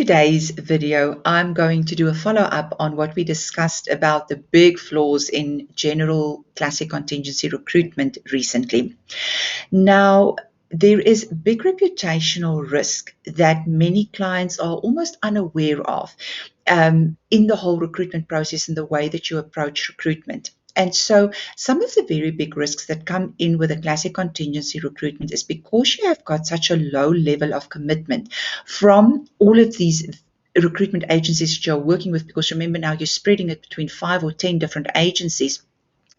today's video, I'm going to do a follow-up on what we discussed about the big flaws in general classic contingency recruitment recently. Now, there is big reputational risk that many clients are almost unaware of in the whole recruitment process and the way that you approach recruitment. And so some of the very big risks that come in with a classic contingency recruitment is because you have got such a low level of commitment from all of these recruitment agencies that you're working with, because remember now you're spreading it between 5 or 10 different agencies.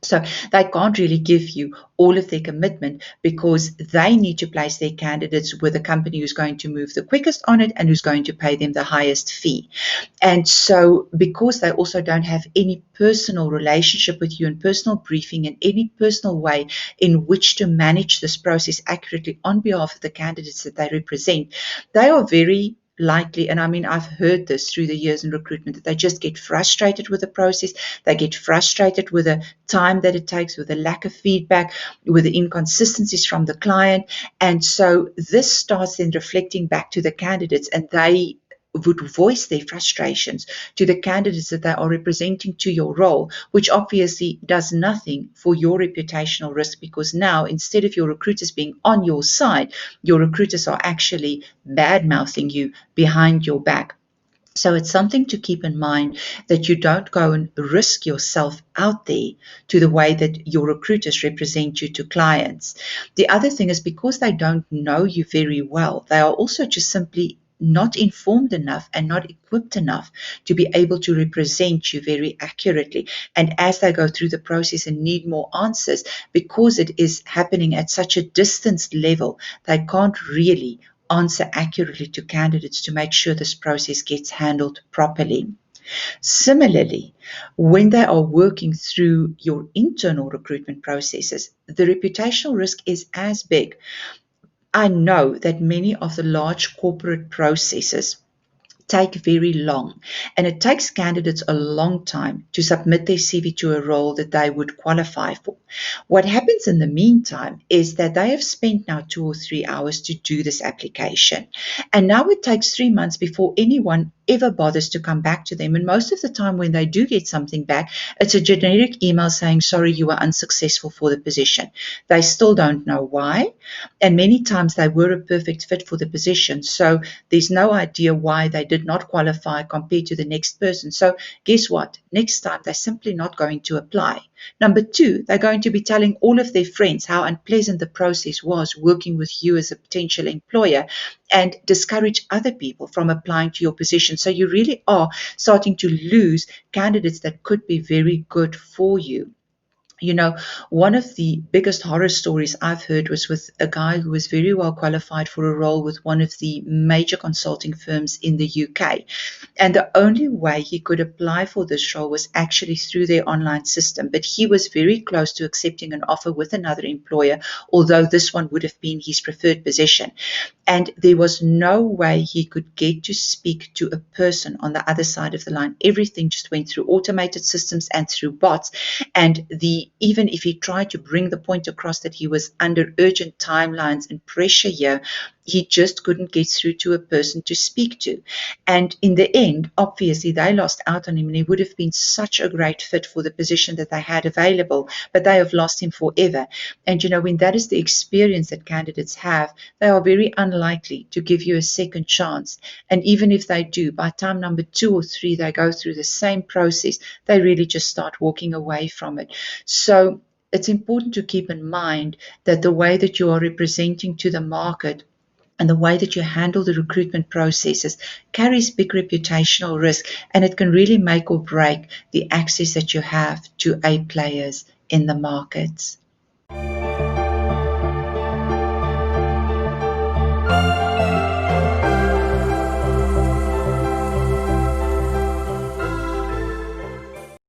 So they can't really give you all of their commitment because they need to place their candidates with a company who's going to move the quickest on it and who's going to pay them the highest fee. And so because they also don't have any personal relationship with you and personal briefing and any personal way in which to manage this process accurately on behalf of the candidates that they represent, they are very likely, and I mean, I've heard this through the years in recruitment, that they just get frustrated with the process. They get frustrated with the time that it takes, with the lack of feedback, with the inconsistencies from the client. And so this starts then reflecting back to the candidates, and they would voice their frustrations to the candidates that they are representing to your role, which obviously does nothing for your reputational risk, because now instead of your recruiters being on your side, your recruiters are actually bad-mouthing you behind your back. So it's something to keep in mind that you don't go and risk yourself out there to the way that your recruiters represent you to clients. The other thing is, because they don't know you very well, they are also just simply not informed enough and not equipped enough to be able to represent you very accurately. And as they go through the process and need more answers, because it is happening at such a distance level, they can't really answer accurately to candidates to make sure this process gets handled properly. Similarly, when they are working through your internal recruitment processes, the reputational risk is as big. I know that many of the large corporate processes take very long, and it takes candidates a long time to submit their CV to a role that they would qualify for. What happens in the meantime is that they have spent now 2 or 3 hours to do this application, and now it takes 3 months before anyone ever bothers to come back to them. And most of the time when they do get something back, it's a generic email saying, sorry, you were unsuccessful for the position. They still don't know why, and many times they were a perfect fit for the position, so there's no idea why they did not qualify compared to the next person. So guess what? Next time they're simply not going to apply. Number 2, they're going to be telling all of their friends how unpleasant the process was working with you as a potential employer, and discourage other people from applying to your position. So you really are starting to lose candidates that could be very good for you. You know, one of the biggest horror stories I've heard was with a guy who was very well qualified for a role with one of the major consulting firms in the UK. And the only way he could apply for this role was actually through their online system. But he was very close to accepting an offer with another employer, although this one would have been his preferred position. And there was no way he could get to speak to a person on the other side of the line. Everything just went through automated systems and through bots. And even if he tried to bring the point across that he was under urgent timelines and pressure here, he just couldn't get through to a person to speak to. And in the end, obviously, they lost out on him, and he would have been such a great fit for the position that they had available, but they have lost him forever. And, you know, when that is the experience that candidates have, they are very unlikely to give you a second chance. And even if they do, by time number 2 or 3, they go through the same process, they really just start walking away from it. So it's important to keep in mind that the way that you are representing to the market and the way that you handle the recruitment processes carries big reputational risk, and it can really make or break the access that you have to A players in the markets.